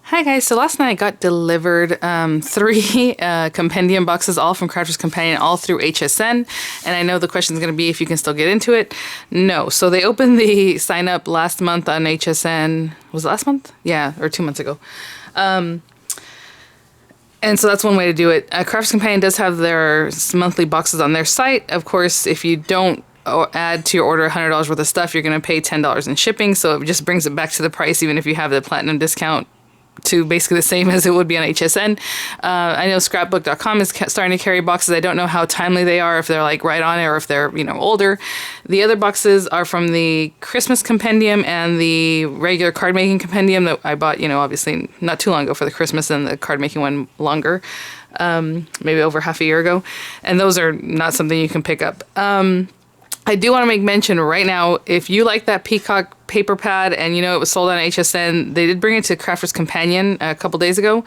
Hi guys, so last night I got delivered 3 Compendium boxes, all from Crafters Companion, all through HSN, and I know the question is going to be if you can still get into it. No, so they opened the sign up last month on HSN, was it last month? Yeah, or 2 months ago. And so that's one way to do it. Crafters Companion does have their monthly boxes on their site. Of course, if you don't add to your order $100 worth of stuff, you're going to pay $10 in shipping, so it just brings it back to the price even if you have the platinum discount, to basically the same as it would be on HSN. I know scrapbook.com is starting to carry boxes. I don't know how timely they are, if they're like right on it or if they're, older. The other boxes are from the Christmas Compendium and the regular card making Compendium that I bought, obviously not too long ago for the Christmas, and the card making one longer, maybe over half a year ago. And those are not something you can pick up. I do want to make mention right now, if you like that Peacock paper pad and it was sold on HSN, they did bring it to Crafters Companion a couple days ago.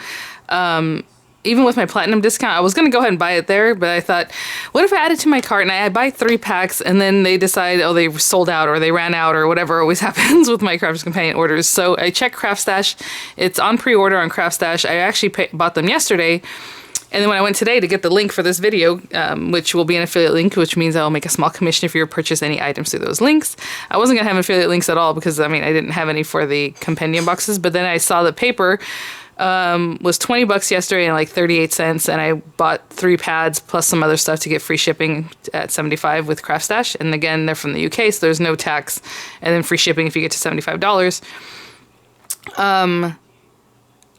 Even with my platinum discount, I was going to go ahead and buy it there, but I thought, what if I add it to my cart and I buy 3 packs and then they decide, oh, they sold out or they ran out or whatever always happens with my Crafters Companion orders. So I checked Craftstash. It's on pre-order on Craftstash. I actually bought them yesterday. And then when I went today to get the link for this video, which will be an affiliate link, which means I'll make a small commission if you purchase any items through those links. I wasn't going to have affiliate links at all because, I didn't have any for the Compendium boxes. But then I saw the paper was $20 yesterday and like 38 cents. And I bought 3 pads plus some other stuff to get free shipping at $75 with Craftstash. And again, they're from the UK, so there's no tax. And then free shipping if you get to $75.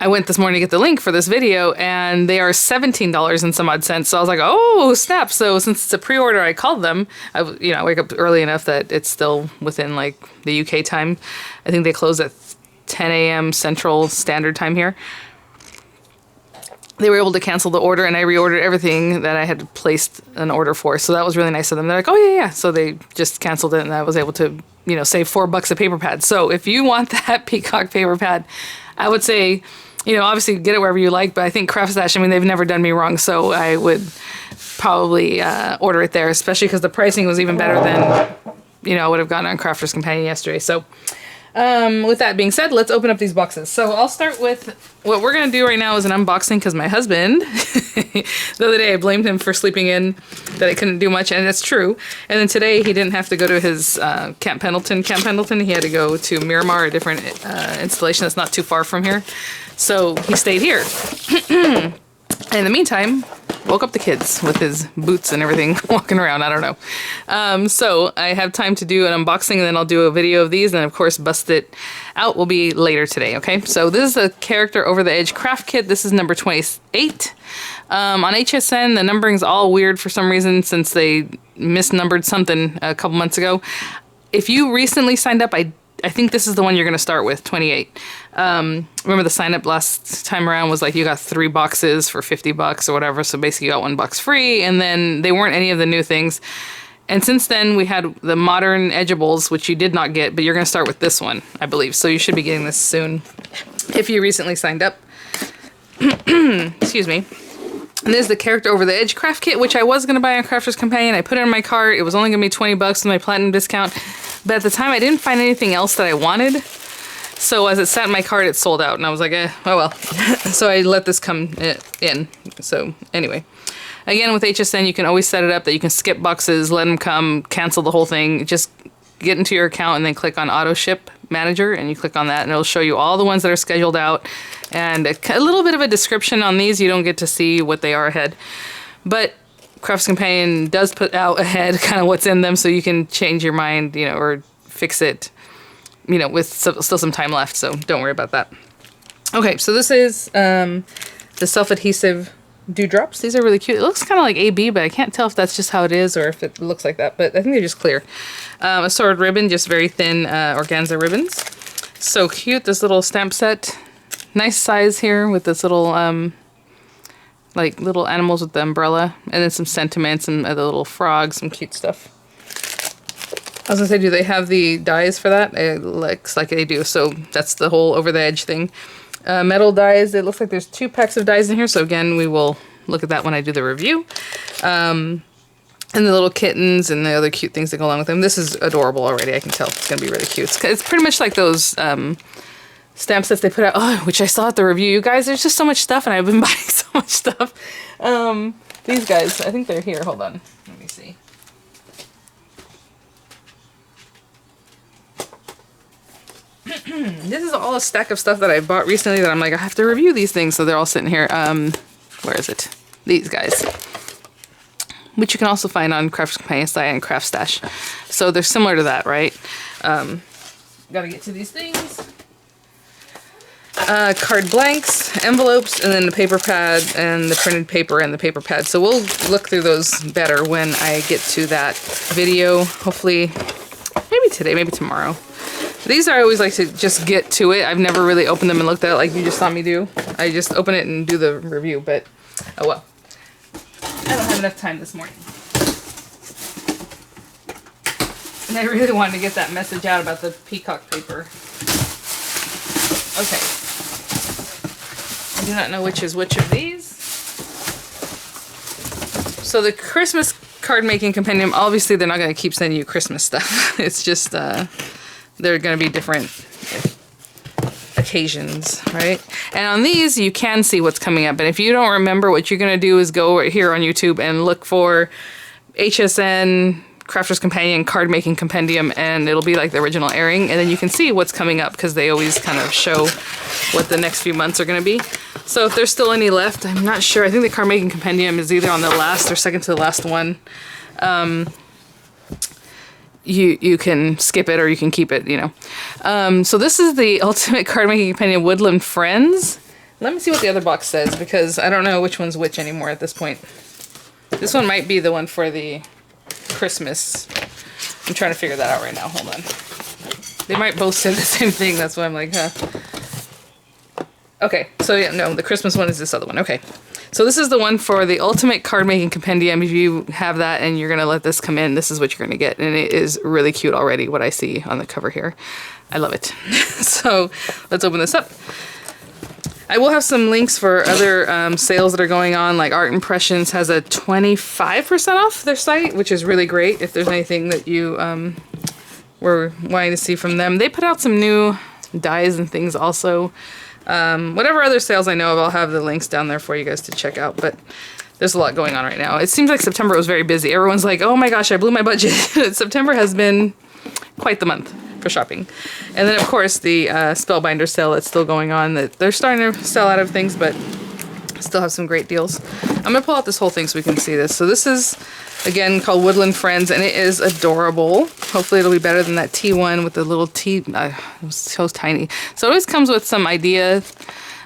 I went this morning to get the link for this video, and they are $17 and some odd cents. So I was like, oh, snap. So since it's a pre-order, I called them. I wake up early enough that it's still within, like, the UK time. I think they close at 10 a.m. Central Standard Time here. They were able to cancel the order, and I reordered everything that I had placed an order for. So that was really nice of them. They're like, oh, yeah. So they just canceled it, and I was able to, save $4 a paper pad. So if you want that Peacock paper pad, I would say, obviously get it wherever you like, but I think Craftstash, they've never done me wrong, so I would probably order it there, especially because the pricing was even better than, I would have gotten on Crafters Companion yesterday. So with that being said, let's open up these boxes. So I'll start with, what we're going to do right now is an unboxing, because my husband, the other day I blamed him for sleeping in, that I couldn't do much, and it's true. And then today he didn't have to go to his Camp Pendleton. He had to go to Miramar, a different installation that's not too far from here. So he stayed here. In the meantime, woke up the kids with his boots and everything walking around. I don't know. So I have time to do an unboxing, and then I'll do a video of these. And of course, Bust It Out will be later today. Okay. So this is a Character Over the Edge craft kit. This is number 28. On HSN, the numbering's all weird for some reason since they misnumbered something a couple months ago. If you recently signed up, I think this is the one you're going to start with, 28. Remember the sign up last time around was like you got 3 boxes for $50 or whatever. So basically you got 1 box free, and then they weren't any of the new things. And since then we had the modern edgeables, which you did not get, but you're going to start with this one, I believe. So you should be getting this soon if you recently signed up. Excuse me. And this is the Character Over the Edge craft kit, which I was going to buy on Crafters Companion. I put it in my cart. It was only going to be $20 with my platinum discount. But at the time, I didn't find anything else that I wanted. So as it sat in my cart, it sold out. And I was like, oh well. So I let this come in. So anyway. Again, with HSN, you can always set it up that you can skip boxes, let them come, cancel the whole thing. Just get into your account and then click on Auto Ship Manager. And you click on that, and it'll show you all the ones that are scheduled out. And a little bit of a description on these. You don't get to see what they are ahead. But Crafters Companion does put out ahead kind of what's in them, so you can change your mind, or fix it, with still some time left. So don't worry about that. Okay, so this is the self-adhesive dewdrops. These are really cute. It looks kind of like AB, but I can't tell if that's just how it is or if it looks like that. But I think they're just clear. Assorted ribbon, just very thin organza ribbons. So cute. This little stamp set. Nice size here with this little, like little animals with the umbrella. And then some sentiments and the little frogs, some cute stuff. I was going to say, do they have the dies for that? It looks like they do. So that's the whole Over the Edge thing. Metal dies. It looks like there's 2 packs of dies in here. So again, we will look at that when I do the review. And the little kittens and the other cute things that go along with them. This is adorable already. I can tell it's going to be really cute. It's pretty much like those stamp sets they put out, oh, which I saw at the review. You guys, there's just so much stuff, and I've been buying so much stuff. These guys, I think they're here. Hold on. Let me see. This is all a stack of stuff that I bought recently that I'm like, I have to review these things. So they're all sitting here. Where is it? These guys. Which you can also find on Companion site and Craftstash. So they're similar to that, right? Gotta get to these things. Card blanks, envelopes, and then the paper pad and the printed paper and the paper pad. So we'll look through those better when I get to that video. Hopefully, maybe today, maybe tomorrow. These I always like to just get to it. I've never really opened them and looked at it like you just saw me do. I just open it and do the review, but oh well. I don't have enough time this morning. And I really wanted to get that message out about the peacock paper. Okay. I do not know which is which of these. So the Christmas card making compendium, obviously they're not going to keep sending you Christmas stuff. It's just, they're going to be different occasions, right? And on these, you can see what's coming up. And if you don't remember, what you're going to do is go over here on YouTube and look for HSN Crafter's Companion Card Making Compendium, and it'll be like the original airing, and then you can see what's coming up because they always kind of show what the next few months are going to be. So if there's still any left, I'm not sure. I think the Card Making Compendium is either on the last or second to the last one. You can skip it or you can keep it, you know. So this is the Ultimate Card Making Compendium Woodland Friends. Let me see what the other box says because I don't know which one's which anymore at this point. This one might be the one for the Christmas. I'm trying to figure that out right now. Hold on. They might both say the same thing. That's why I'm like, huh. Okay, so yeah, no, the Christmas one is this other one. Okay, so this is the one for the Ultimate Card Making Compendium. If you have that and you're going to let this come in, this is what you're going to get. And it is really cute already, what I see on the cover here. I love it. So let's open this up. I will have some links for other sales that are going on, like Art Impressions has a 25% off their site, which is really great if there's anything that you were wanting to see from them. They put out some new dies and things also. Whatever other sales I know of, I'll have the links down there for you guys to check out, but there's a lot going on right now. It seems like September was very busy. Everyone's like, oh my gosh, I blew my budget. September has been quite the month for shopping. And then of course the Spellbinders sale that's still going on, that they're starting to sell out of things, but still have some great deals. I'm gonna pull out this whole thing so we can see this. So this is again called Woodland Friends, and it is adorable. Hopefully it'll be better than that T1 with the little T. It was so tiny. So it always comes with some ideas,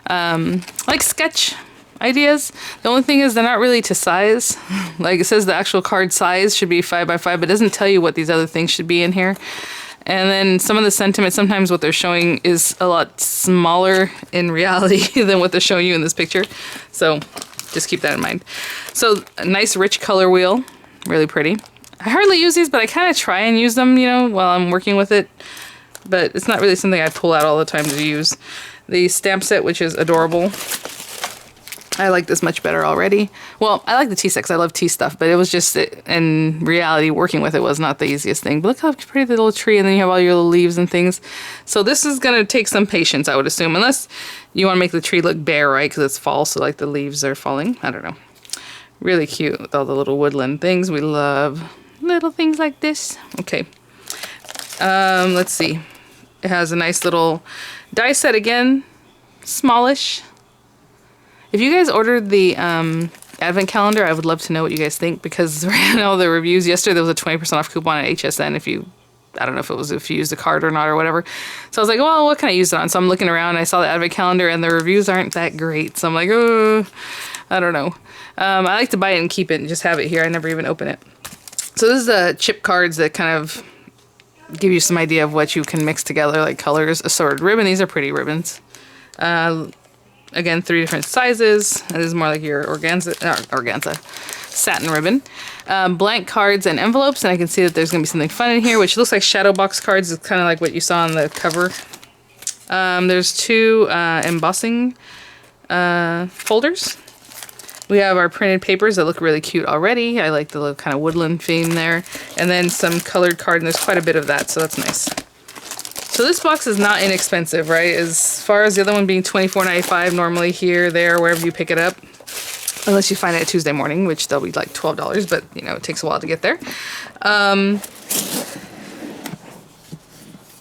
like sketch ideas. The only thing is they're not really to size. Like it says the actual card size should be 5 by 5, but it doesn't tell you what these other things should be in here. And then some of the sentiment, sometimes what they're showing is a lot smaller in reality than what they're showing you in this picture. So just keep that in mind. So a nice rich color wheel, really pretty. I hardly use these, but I kind of try and use them, you know, while I'm working with it. But it's not really something I pull out all the time to use. The stamp set, which is adorable. I like this much better already. Well, I like the tea set because I love tea stuff, but it was just, in reality, working with it was not the easiest thing. But look how pretty the little tree, and then you have all your little leaves and things. So this is going to take some patience, I would assume, unless you want to make the tree look bare, right? Because it's fall, so like the leaves are falling. I don't know. Really cute with all the little woodland things. We love little things like this. Okay. Let's see. It has a nice little die set again. Smallish. If you guys ordered the advent calendar, I would love to know what you guys think, because in all the reviews yesterday there was a 20% off coupon at HSN if you, I don't know if it was if you used a card or not or whatever. So I was like, well, what can I use it on? So I'm looking around and I saw the advent calendar and the reviews aren't that great. So I'm like, oh, I don't know. I like to buy it and keep it and just have it here. I never even open it. So this is the chip cards that kind of give you some idea of what you can mix together, like colors, assorted ribbon. These are pretty ribbons. Again, 3 different sizes. And this is more like your organza satin ribbon. Blank cards and envelopes, and I can see that there's going to be something fun in here, which looks like shadow box cards. It's kind of like what you saw on the cover. There's 2 embossing folders. We have our printed papers that look really cute already. I like the little kind of woodland theme there. And then some colored card, and there's quite a bit of that, so that's nice. So this box is not inexpensive, right? As far as the other one being $24.95 normally here, there, wherever you pick it up. Unless you find it Tuesday morning, which they'll be like $12, but you know, it takes a while to get there. Oh,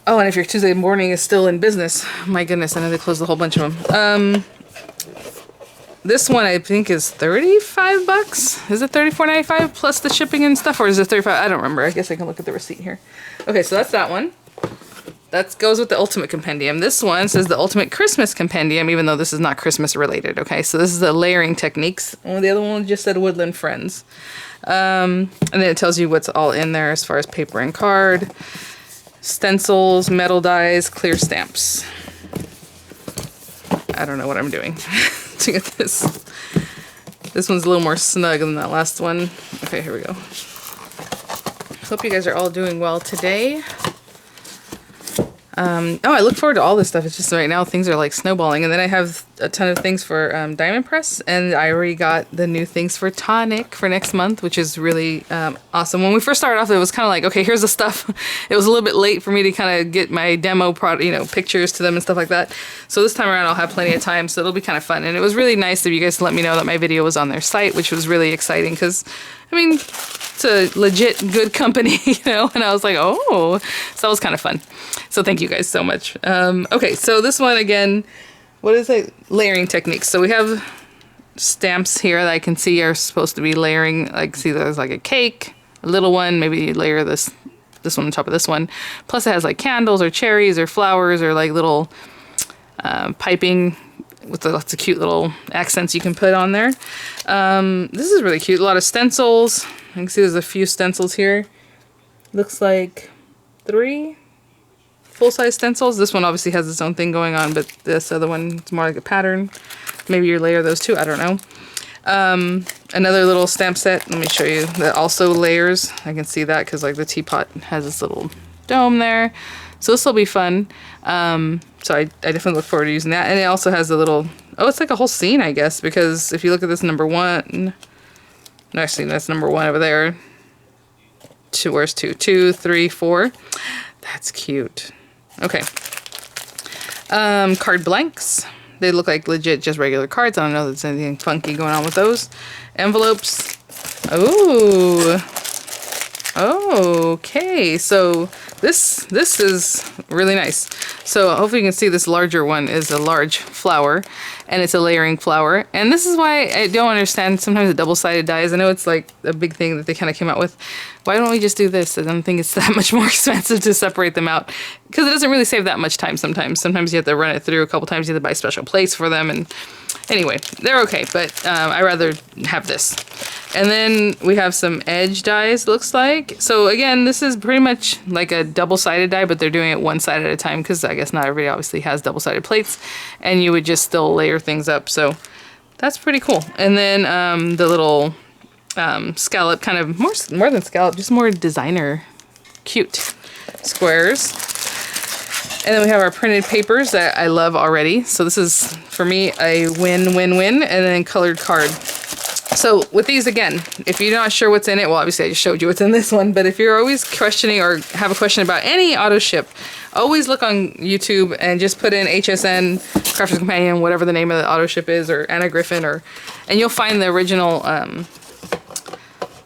and if your Tuesday morning is still in business, my goodness, I know they closed a whole bunch of them. This one I think is 35 bucks. Is it 34.95 plus the shipping and stuff, or is it 35? I don't remember. I guess I can look at the receipt here. Okay, so that's that one. That goes with the Ultimate Compendium. This one says the Ultimate Christmas Compendium, even though this is not Christmas related. Okay, so this is the layering techniques. The other one just said Woodland Friends. And then it tells you what's all in there as far as paper and card, stencils, metal dies, clear stamps. I don't know what I'm doing to get this. This one's a little more snug than that last one. Okay, here we go. Hope you guys are all doing well today. Oh, I look forward to all this stuff. It's just right now things are like snowballing. And then I have a ton of things for Diamond Press. And I already got the new things for Tonic for next month, which is really awesome. When we first started off, it was kind of like, okay, here's the stuff. It was a little bit late for me to kind of get my demo product, you know, pictures to them and stuff like that. So this time around, I'll have plenty of time. So it'll be kind of fun. And it was really nice of you guys to let me know that my video was on their site, which was really exciting because, I mean, it's a legit good company, you know, and I was like, oh, so that was kind of fun. So thank you guys so much. Okay, so this one again, what is it? Layering techniques. So we have stamps here that I can see are supposed to be layering. Like, see, there's like a cake, a little one, maybe you layer this one on top of this one. Plus it has like candles or cherries or flowers or like little piping with lots of cute little accents you can put on there. This is really cute. A lot of stencils. You can see there's a few stencils here. Looks like 3 full-size stencils. This one obviously has its own thing going on, but this other one is more like a pattern. Maybe you layer those too. I don't know. Another little stamp set. Let me show you that also layers. I can see that because like the teapot has this little dome there. So this will be fun. So I definitely look forward to using that. And it also has a little, oh, it's like a whole scene, I guess, because if you look at this number 1, no, actually that's number 1 over there. 2, where's 2? 2, 3, 4. That's cute. Okay. Card blanks. They look like legit just regular cards. I don't know if there's anything funky going on with those. Envelopes. Ooh. Okay, so this is really nice. So hopefully you can see this larger one is a large flower, and it's a layering flower. And this is why I don't understand sometimes the double-sided dies. I know it's like a big thing that they kind of came out with. Why don't we just do this? I don't think it's that much more expensive to separate them out because it doesn't really save that much time sometimes. Sometimes you have to run it through a couple times. You have to buy special plates for them. And anyway, they're okay, but I rather have this. And then we have some edge dies, looks like. So again, this is pretty much like a double-sided die, but they're doing it one side at a time because I guess not everybody obviously has double-sided plates, and you would just still layer things up. So that's pretty cool. And then the little scallop, kind of more than scallop, just more designer, cute squares. And then we have our printed papers that I love already. So this is, for me, a win-win-win, and then colored card. So with these, again, if you're not sure what's in it, well, obviously I just showed you what's in this one, but if you're always questioning or have a question about any auto ship, always look on YouTube and just put in HSN, Crafters Companion, whatever the name of the auto ship is, or Anna Griffin, and you'll find the original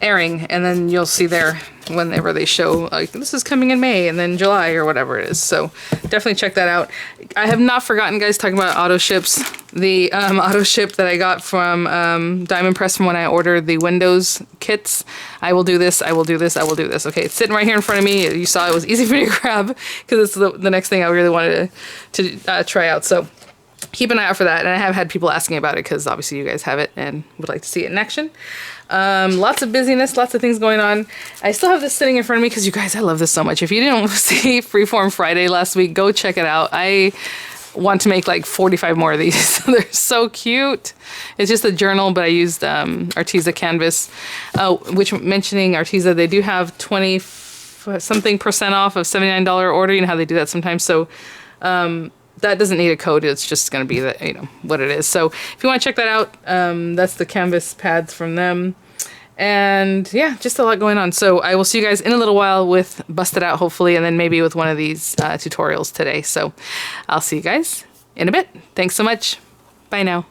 airing, and then you'll see there whenever they show like this is coming in May and then July or whatever it is. So definitely check that out. I have not forgotten, guys, talking about auto ships. The auto ship that I got from Diamond Press from when I ordered the Windows kits. I will do this, I will do this, I will do this. Okay, it's sitting right here in front of me. You saw it was easy for me to grab because it's the next thing I really wanted to try out. So keep an eye out for that. And I have had people asking about it because obviously you guys have it and would like to see it in action. Lots of busyness, lots of things going on. I still have this sitting in front of me because you guys, I love this so much. If you didn't see Freeform Friday last week, go check it out. I want to make like 45 more of these. They're so cute. It's just a journal, but I used Arteza canvas. Which, mentioning Arteza, they do have 20% off of $79 order. You know how they do that sometimes. So that doesn't need a code. It's just going to be what it is. So if you want to check that out, that's the canvas pads from them. And yeah, just a lot going on. So I will see you guys in a little while with Busted Out, hopefully, and then maybe with one of these tutorials today. So I'll see you guys in a bit. Thanks so much. Bye now.